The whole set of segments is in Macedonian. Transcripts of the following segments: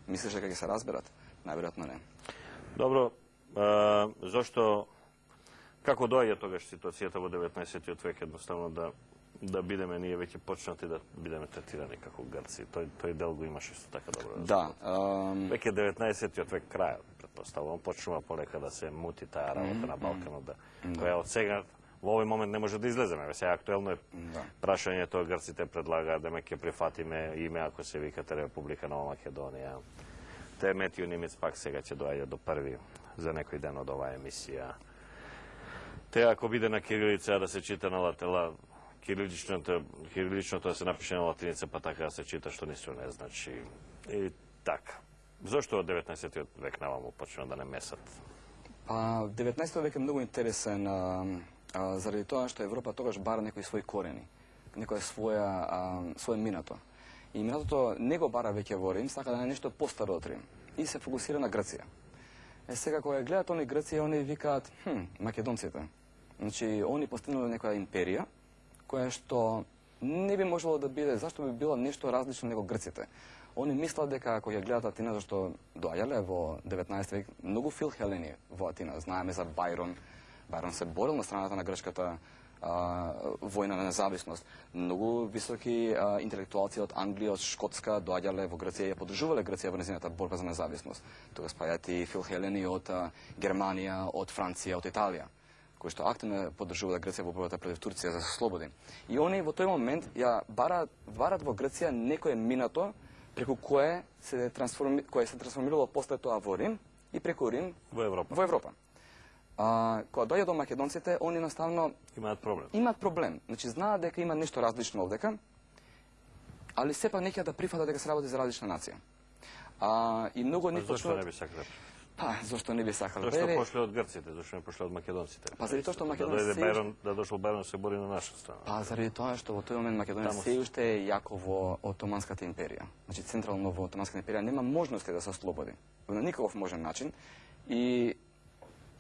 Мислиш дека ќе се разберат? Најверојатно не. Добро, зошто, како доаѓа тогаш ситуацијата во 19. век едноставно да бидеме ние веќе почнати да бидеме третирани како Грци? Тој дел го имаш исто така добро. Да. Веќе 19. век крајот, претпоставувам, почнува полека да се мути таа работа на Балканот, која од сега во овој момент не може да излеземе. Сега актуелно е прашањето, Грците предлагаат да ќе прифатиме име ако се викате Република Нова Македонија. Те Метју Нимец пак сега ќе доаѓа до први за некој ден од оваа емисија. Те ако биде на кирилица да се чита на латела, кириличното да се напише на латиница, па така да се чита, што ништо не значи. И така. Зошто од 19. век наваму почна да не месат? Па, 19. век е многу интересен заради тоа што Европа тогаш бара некои своји корени, некоја своје минато. И минатото не го бара веќе во Рим, сака да е нешто постаро од Рим. И се фокусира на Грција. Сега кога гледат они Грција, они викаат, македонците. Значи, они постигнале некоја империја, која што не би можело да биде, зашто би било нешто различно него Грците. Они мислат дека ако ја гледат Атина, зашто доаѓале во 19 век многу филхелени во Атина. Знаеме за Бајрон. Бајрон се борил на страната на грчката војна на независност. Многу високи интелектуалци од Англија, од Шкотска доаѓале во Грција и ја поддржувале Грција во незината борба за независност. Тога спаѓаат и филхелени од Германија, од Франција, од Италија, кои што активно поддржувале Грција во борбата против Турција за слободи. И они во тој момент ја барат во Грција некое минато преку кое се трансформирало после тоа во Рим и преку Рим во Европа. Во Европа. Кога дојде до македонците, они едноставно имаат проблем. Значи знаат дека има нешто различно овдека, али сепак не ќе да прифатат дека се работи за различна нација. И многу не зошто не би сакале? Па, зошто не би сакале? Зошто пошле од грците, зошто не пошле од македонците? Па заради тоа што Македонија да дошол Бајрон се бори на наша страна. Па заради тоа што во тој момент Македонија се уште е јако во Отоманската империја. Значи централно во Отоманската империја нема можност да се ослободи на никаков можен начин и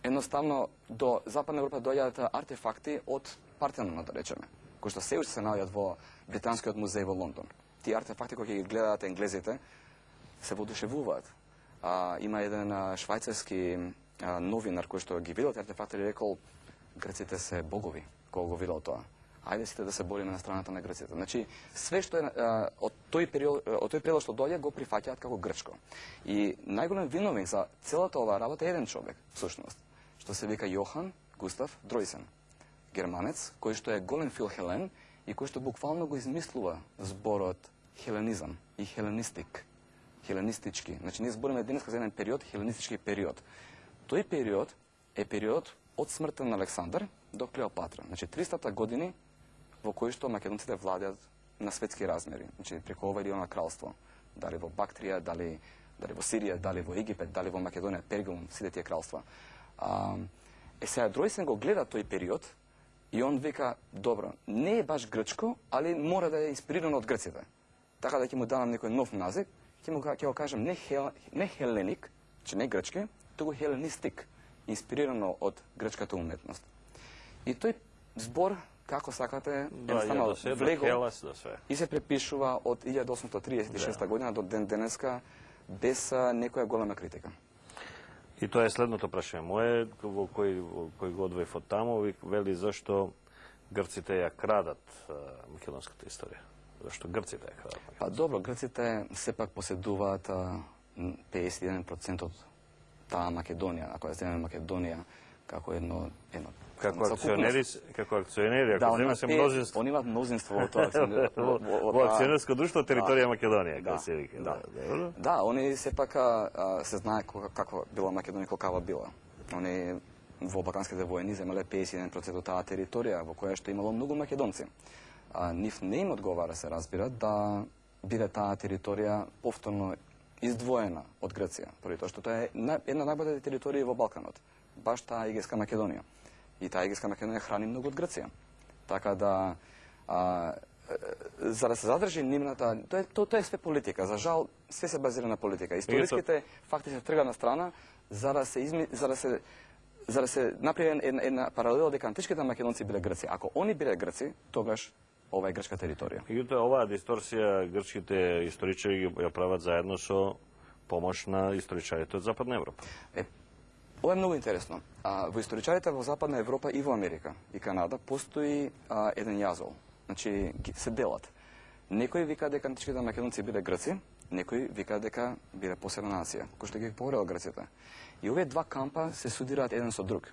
едноставно до Западна Европа доаѓаат артефакти од Партенон, да речеме, кои што се уште се наоѓаат во Британскиот музеј во Лондон. Тие артефакти кои ги гледаат енглезите се воодушевуваат. Има еден швајцарски новинар кој што ги видел тие артефакти и рекол грците се богови кога го видел тоа. Ајде сите да се бориме на страната на грците. Значи све што е од тој период што доаѓа го прифаќаат како грчко. И најголем виновник за целата оваа работа е еден човек, всушност, што се вика Јохан Густав Дройсен, германец, кој што е голем филхелен и кој што буквално го измислува зборот хеленизам и хеленистички. Значи ние збориме денеска за еден период, хеленистички период. Тој период е период од смртта на Александар до Клеопатра. Значи 300 години во кои што македонците владеат на светски размери. Значи преку ова или она кралство. Дали во Бактрија, дали во Сирија, дали во Египет, дали во Македонија, Пергамум, сите тие кралства. Сега Дройсен го гледа тој период и он вика, добро, не е баш грчко, али мора да е инспирирано од грците. Така да ќе му дадам некој нов назив, ќе го кажам не хеленик, че не грчки, туку хеленистик, инспирирано од грчката уметност. И тој збор, како сакате, едноставно влегол и се препишува од 1836 година до ден денеска без некоја голема критика. И тоа е следното прашање мое, во кој го одвоив од таму, вели зашто грците ја крадат македонската историја. Зашто грците ја крадат? Па добро, грците сепак поседуваат 51% од таа Македонија, ако ја земеме Македонија како едно како акционери, ако земе се мнозинство. Они имаат мнозинство во тоа во акционерско друштво територија Македонија, како се вика. Да, они сепак се знае како била Македонија, колкава била. Они во Балканските војни земеле 51% од таа територија во која што имало многу македонци. Нив не им одговара, се разбира, да биде таа територија повторно издвоена од Грција, поради тоа што тоа е една од најбогатите територии во Балканот, баш таа Егејска Македонија. И таа Егејска Македонија храни многу од Грција. Така да, за да се задржи нивната, тоа е све политика. За жал, све се базира на политика. Историските факти се тргат на страна за да се направи една паралела дека античките македонци биле грци. Ако они биле грци, тогаш ова е грчка територија. Меѓутоа, оваа дисторсија грчките историчари ја прават заедно со помош на историчарите од Западна Европа. Ова е многу интересно. Во историчарите во Западна Европа и во Америка и Канада постои еден јазол. Значи, се делат. Некои вика дека античките македонци биле грци, некои вика дека биле посебна нација, кој што ги погребал грците. И овие два кампа се судираат еден со друг.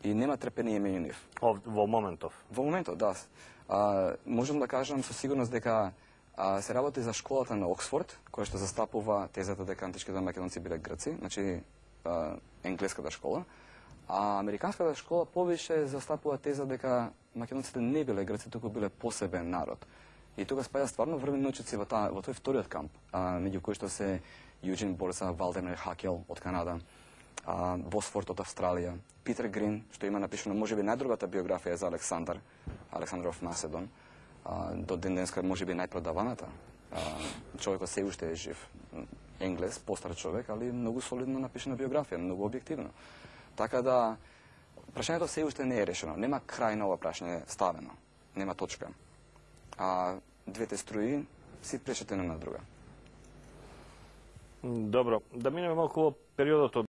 И нема трпение меѓу нив. Во моментов? Во моментов, да. Можам да кажам со сигурност дека се работи за школата на Оксфорд, која што застапува тезата дека античките македонци биле грци, значи енглеската школа, а американската школа повише застапува теза дека македонците не биле грци, туку биле посебен народ. И тука спаѓа стварно врвни научници во тој вториот камп, меѓу кои што се Юджин Борса, Валдемир Хакел од Канада, Босфорд од Австралија, Питер Грин, што има напишано можеби најдругата биографија за Александров Маседон, до ден денеска можеби најпродаваната. Човекот се уште е жив. Енглес, постар човек, али многу солидно напишана биографија, многу објективно. Така да, прашањето се уште не е решено. Нема крај на ова прашање ставено. Нема точка. Двете струи си пречат една на друга. Добро, да минеме малку во периодот од